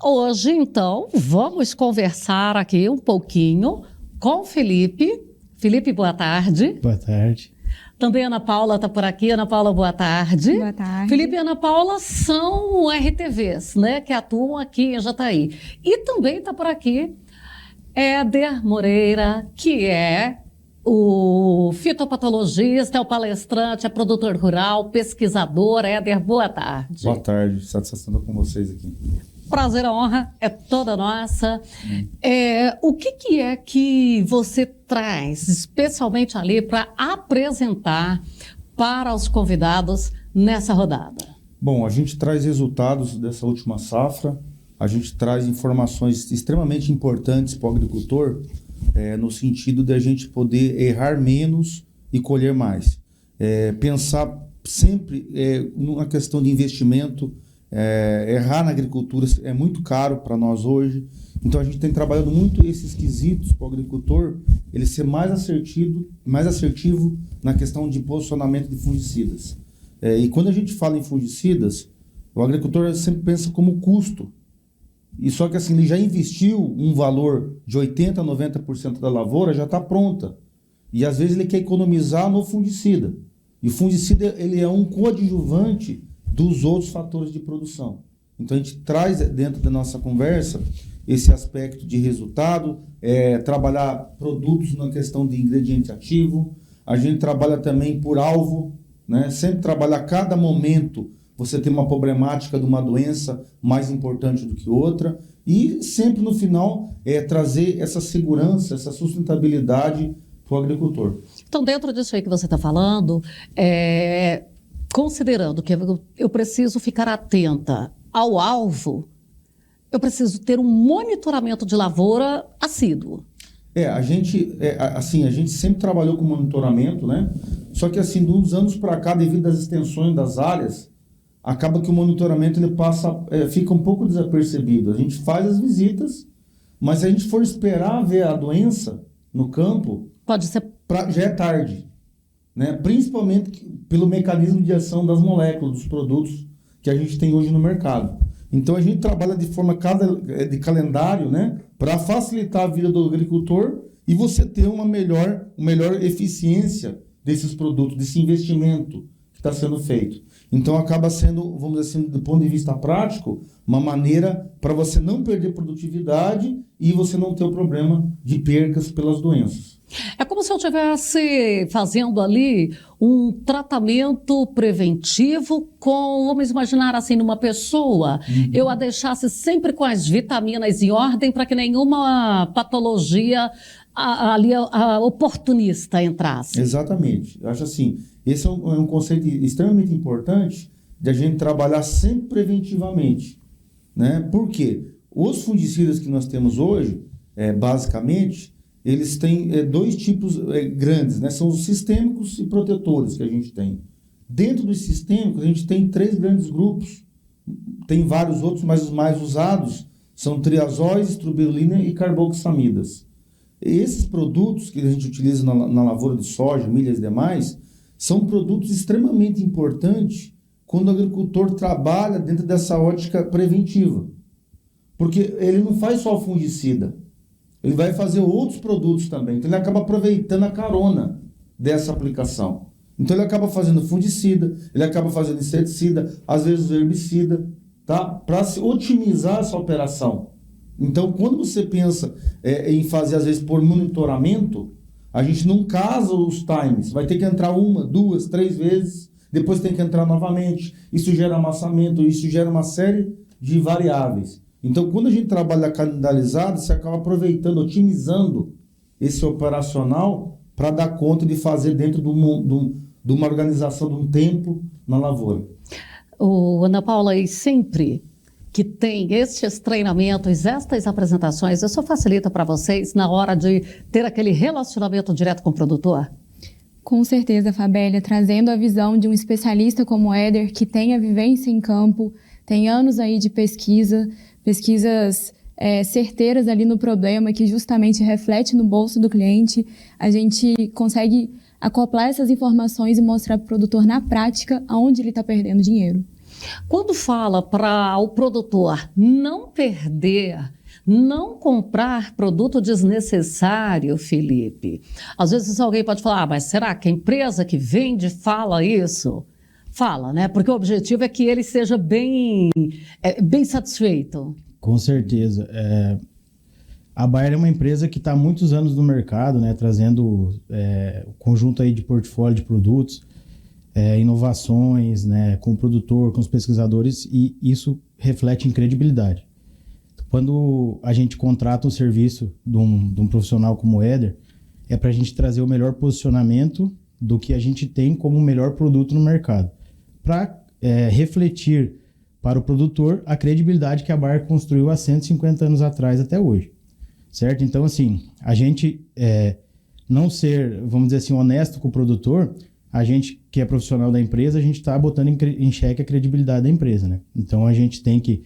Hoje, então, vamos conversar aqui um pouquinho com o Felipe. Felipe, boa tarde. Boa tarde. Também a Ana Paula está por aqui. Ana Paula, boa tarde. Boa tarde. Felipe e Ana Paula são RTVs, né, que atuam aqui em Jataí. E também está por aqui Éder Moreira, que é o fitopatologista, é o palestrante, é produtor rural, pesquisador. Éder, boa tarde. Boa tarde, satisfação estar com vocês aqui. Prazer, a honra é toda nossa. O que é que você traz, especialmente ali, para apresentar para os convidados nessa rodada? Bom, a gente traz resultados dessa última safra, a gente traz informações extremamente importantes para o agricultor, no sentido de a gente poder errar menos e colher mais. Pensar sempre numa questão de investimento. Errar na agricultura é muito caro para nós hoje, então a gente tem trabalhado muito esses quesitos para o agricultor, ele ser mais assertivo na questão de posicionamento de fungicidas. E quando a gente fala em fungicidas, o agricultor sempre pensa como custo, e só que assim, ele já investiu um valor de 80% a 90% da lavoura, já está pronta, e às vezes ele quer economizar no fungicida, e o fungicida ele é um coadjuvante dos outros fatores de produção. Então a gente traz dentro da nossa conversa esse aspecto de resultado, trabalhar produtos na questão de ingrediente ativo, a gente trabalha também por alvo, né? Sempre trabalhar cada momento, você tem uma problemática de uma doença mais importante do que outra, e sempre no final trazer essa segurança, essa sustentabilidade para o agricultor. Então, dentro disso aí que você está falando, considerando que eu preciso ficar atenta ao alvo, eu preciso ter um monitoramento de lavoura assíduo. A gente sempre trabalhou com monitoramento, né? Só que assim, de uns anos para cá, devido às extensões das áreas, acaba que o monitoramento ele fica um pouco desapercebido. A gente faz as visitas, mas se a gente for esperar ver a doença no campo, pode ser já é tarde. Né? Principalmente pelo mecanismo de ação das moléculas, dos produtos que a gente tem hoje no mercado. Então a gente trabalha de forma de calendário, né? Para facilitar a vida do agricultor e você ter uma melhor eficiência desses produtos, desse investimento que está sendo feito. Então acaba sendo, vamos dizer assim, do ponto de vista prático, uma maneira para você não perder produtividade e você não ter o problema de percas pelas doenças. É como se eu estivesse fazendo ali um tratamento preventivo vamos imaginar assim, numa pessoa, eu a deixasse sempre com as vitaminas em ordem para que nenhuma patologia oportunista entrasse. Exatamente. Eu acho assim, esse é um conceito extremamente importante de a gente trabalhar sempre preventivamente. Né? Por quê? Os fungicidas que nós temos hoje, basicamente, eles têm dois tipos grandes, né? São os sistêmicos e protetores que a gente tem. Dentro dos sistêmicos, a gente tem 3 grandes grupos. Tem vários outros, mas os mais usados são triazóis, estrubelina e carboxamidas. Esses produtos que a gente utiliza na lavoura de soja, milho e demais, são produtos extremamente importantes quando o agricultor trabalha dentro dessa ótica preventiva. Porque ele não faz só fungicida, ele vai fazer outros produtos também. Então ele acaba aproveitando a carona dessa aplicação. Então ele acaba fazendo fungicida, ele acaba fazendo inseticida, às vezes herbicida, tá? Para se otimizar essa operação. Então quando você pensa em fazer, às vezes, por monitoramento, a gente não casa os times. Vai ter que entrar 1, 2, 3 vezes, depois tem que entrar novamente. Isso gera amassamento, isso gera uma série de variáveis. Então, quando a gente trabalha calendarizado, você acaba aproveitando, otimizando esse operacional para dar conta de fazer dentro de uma organização, de um tempo na lavoura. Ana Paula, e sempre que tem estes treinamentos, estas apresentações, isso facilita para vocês na hora de ter aquele relacionamento direto com o produtor? Com certeza, Fabélia, trazendo a visão de um especialista como o Éder, que tem a vivência em campo, tem anos aí de pesquisas certeiras ali no problema, que justamente reflete no bolso do cliente, a gente consegue acoplar essas informações e mostrar para o produtor na prática aonde ele está perdendo dinheiro. Quando fala para o produtor não perder, não comprar produto desnecessário, Felipe, às vezes alguém pode falar, mas será que a empresa que vende fala isso? Fala, né? Porque o objetivo é que ele seja bem satisfeito. Com certeza. A Bayer é uma empresa que está há muitos anos no mercado, né? Trazendo um conjunto aí de portfólio de produtos, inovações, né? Com o produtor, com os pesquisadores, e isso reflete em credibilidade. Quando a gente contrata um serviço de um profissional como o Éder, é para a gente trazer o melhor posicionamento do que a gente tem como o melhor produto no mercado, para refletir para o produtor a credibilidade que a Bayer construiu há 150 anos atrás até hoje, certo? Então, assim, a gente não ser, vamos dizer assim, honesto com o produtor, a gente que é profissional da empresa, a gente está botando em xeque a credibilidade da empresa, né? Então, a gente tem que,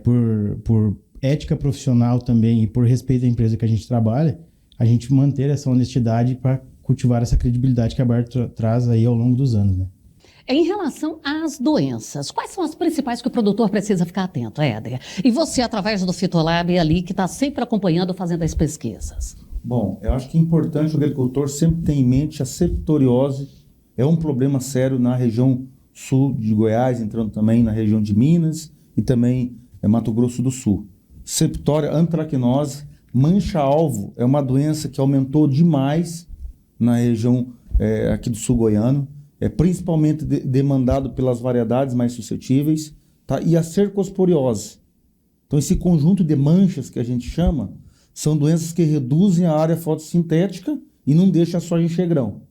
por ética profissional também e por respeito à empresa que a gente trabalha, a gente manter essa honestidade para cultivar essa credibilidade que a Bayer traz aí ao longo dos anos, né? Em relação às doenças, quais são as principais que o produtor precisa ficar atento, Éder? E você, através do Fitolab ali, que está sempre acompanhando, fazendo as pesquisas. Bom, eu acho que é importante o agricultor sempre ter em mente a septoriose. É um problema sério na região sul de Goiás, entrando também na região de Minas e também Mato Grosso do Sul. Septória, antracnose, mancha-alvo é uma doença que aumentou demais na região aqui do sul goiano, principalmente demandado pelas variedades mais suscetíveis, tá? E a cercosporiose. Então esse conjunto de manchas que a gente chama são doenças que reduzem a área fotossintética e não deixam a soja encher grão.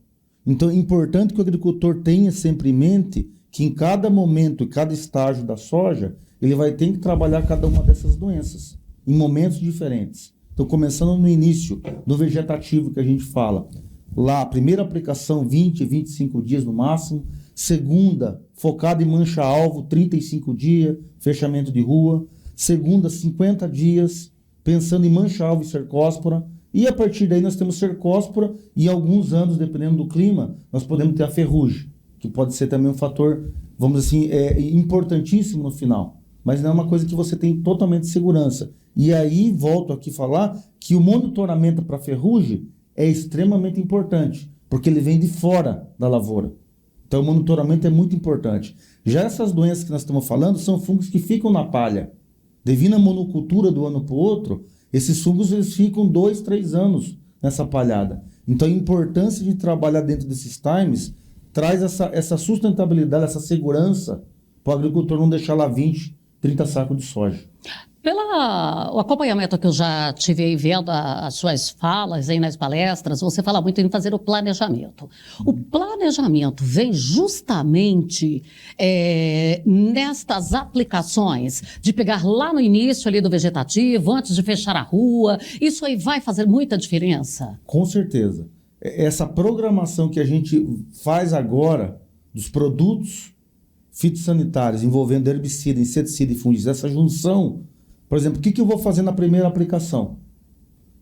Então é importante que o agricultor tenha sempre em mente que em cada momento e cada estágio da soja, ele vai ter que trabalhar cada uma dessas doenças, em momentos diferentes. Então, começando no início do vegetativo que a gente fala, lá, a primeira aplicação, 20, 25 dias no máximo. Segunda, focada em mancha-alvo, 35 dias, fechamento de rua. Segunda, 50 dias, pensando em mancha-alvo e cercóspora. E a partir daí nós temos cercóspora e alguns anos, dependendo do clima, nós podemos ter a ferrugem, que pode ser também um fator, vamos dizer assim, importantíssimo no final. Mas não é uma coisa que você tem totalmente segurança. E aí, volto aqui a falar que o monitoramento para ferrugem é extremamente importante, porque ele vem de fora da lavoura. Então, o monitoramento é muito importante. Já essas doenças que nós estamos falando são fungos que ficam na palha. Devido à monocultura do ano para o outro, esses fungos eles ficam 2, 3 anos nessa palhada. Então, a importância de trabalhar dentro desses times traz essa sustentabilidade, essa segurança para o agricultor não deixar lá 20, 30 sacos de soja. Pelo acompanhamento que eu já tive aí vendo as suas falas aí nas palestras, você fala muito em fazer o planejamento. O planejamento vem justamente nestas aplicações, de pegar lá no início ali do vegetativo, antes de fechar a rua. Isso aí vai fazer muita diferença? Com certeza. Essa programação que a gente faz agora dos produtos fitossanitários envolvendo herbicida, inseticida e fungicida, essa junção. Por exemplo, o que eu vou fazer na primeira aplicação?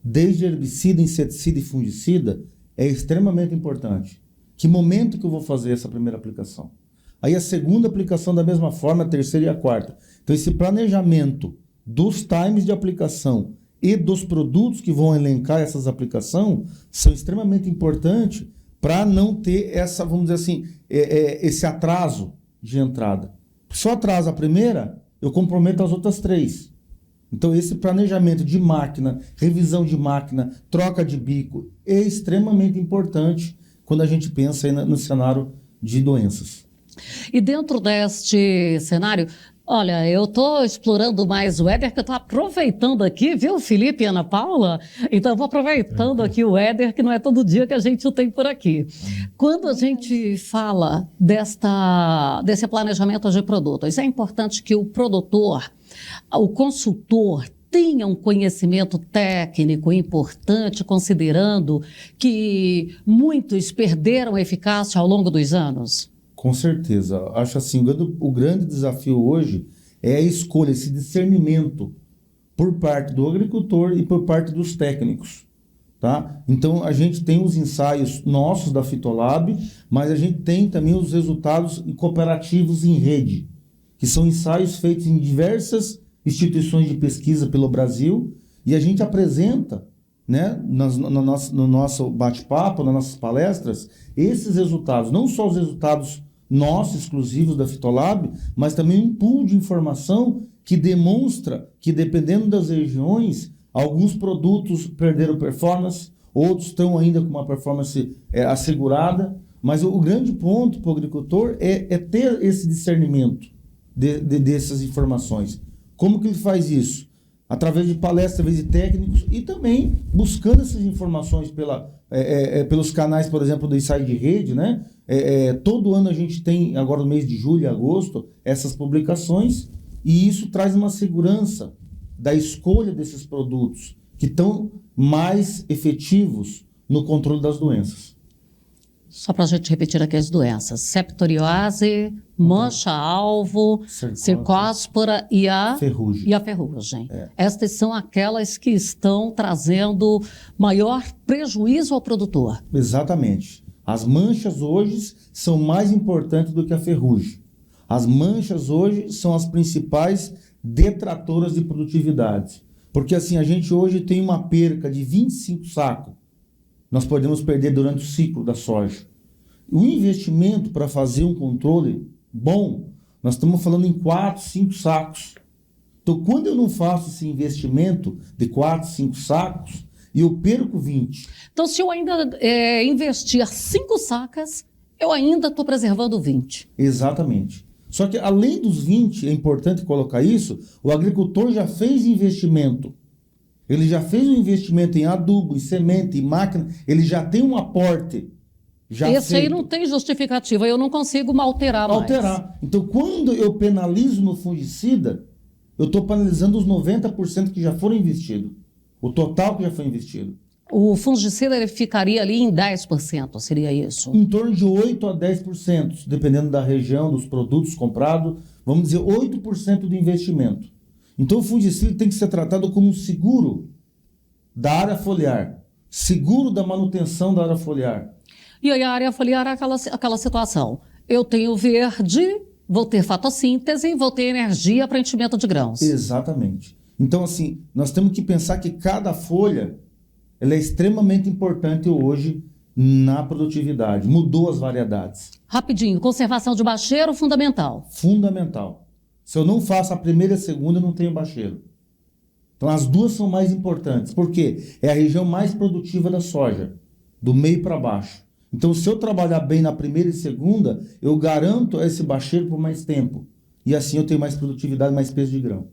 Desde herbicida, inseticida e fungicida é extremamente importante. Que momento que eu vou fazer essa primeira aplicação? Aí a segunda aplicação da mesma forma, a terceira e a quarta. Então esse planejamento dos times de aplicação e dos produtos que vão elencar essas aplicações são extremamente importantes para não ter essa, vamos dizer assim, esse atraso de entrada. Se eu atraso a primeira, eu comprometo as outras 3. Então, esse planejamento de máquina, revisão de máquina, troca de bico, é extremamente importante quando a gente pensa aí no cenário de doenças. E dentro deste cenário, olha, eu estou explorando mais o Éder, que eu estou aproveitando aqui, viu, Felipe e Ana Paula? Então, eu vou aproveitando aqui o Éder, que não é todo dia que a gente o tem por aqui. Quando a gente fala desse planejamento de produtos, é importante que o produtor, o consultor, tenha um conhecimento técnico importante, considerando que muitos perderam a eficácia ao longo dos anos? Com certeza. Acho assim, o grande desafio hoje é a escolha, esse discernimento por parte do agricultor e por parte dos técnicos. Tá? Então, a gente tem os ensaios nossos da Fitolab, mas a gente tem também os resultados cooperativos em rede. que são ensaios feitos em diversas instituições de pesquisa pelo Brasil, e a gente apresenta, né, no nosso bate-papo, nas nossas palestras, esses resultados, não só os resultados nossos, exclusivos da Fitolab, mas também um pool de informação que demonstra que, dependendo das regiões, alguns produtos perderam performance, outros estão ainda com uma performance assegurada, mas o grande ponto para o agricultor é ter esse discernimento dessas informações. Como que ele faz isso? Através de palestras, através de técnicos e também buscando essas informações pelos canais, por exemplo, do ensaio de rede, né? Todo ano a gente tem, agora no mês de julho e agosto, essas publicações, e isso traz uma segurança da escolha desses produtos que estão mais efetivos no controle das doenças. Só para a gente repetir aqui as doenças: septoriose, mancha-alvo, cercóspora e a ferrugem. Estas são aquelas que estão trazendo maior prejuízo ao produtor. Exatamente. As manchas hoje são mais importantes do que a ferrugem. As manchas hoje são as principais detratoras de produtividade. Porque assim, a gente hoje tem uma perca de 25 sacos. Nós podemos perder durante o ciclo da soja. O investimento para fazer um controle bom, nós estamos falando em 4, 5 sacos. Então, quando eu não faço esse investimento de 4, 5 sacos, eu perco 20. Então, se eu ainda investir 5 sacas, eu ainda estou preservando 20. Exatamente. Só que, além dos 20, é importante colocar isso, o agricultor já fez investimento. Ele já fez um investimento em adubo, em semente, em máquina, ele já tem um aporte. Esse aí não tem justificativa, eu não consigo alterar mais. Então, quando eu penalizo no fungicida, eu estou penalizando os 90% que já foram investidos. O total que já foi investido. O fungicida ele ficaria ali em 10%, seria isso? Em torno de 8% a 10%, dependendo da região, dos produtos comprados. Vamos dizer, 8% do investimento. Então, o fungicida tem que ser tratado como um seguro da área foliar. Seguro da manutenção da área foliar. E aí a área foliar é aquela situação. Eu tenho verde, vou ter fotossíntese, vou ter energia para enchimento de grãos. Exatamente. Então, assim, nós temos que pensar que cada folha ela é extremamente importante hoje na produtividade. Mudou as variedades. Rapidinho, conservação de bacheiro, fundamental. Fundamental. Se eu não faço a primeira e a segunda, eu não tenho bacheiro. Então, as duas são mais importantes. Por quê? É a região mais produtiva da soja, do meio para baixo. Então, se eu trabalhar bem na primeira e segunda, eu garanto esse bacheiro por mais tempo. E assim eu tenho mais produtividade, mais peso de grão.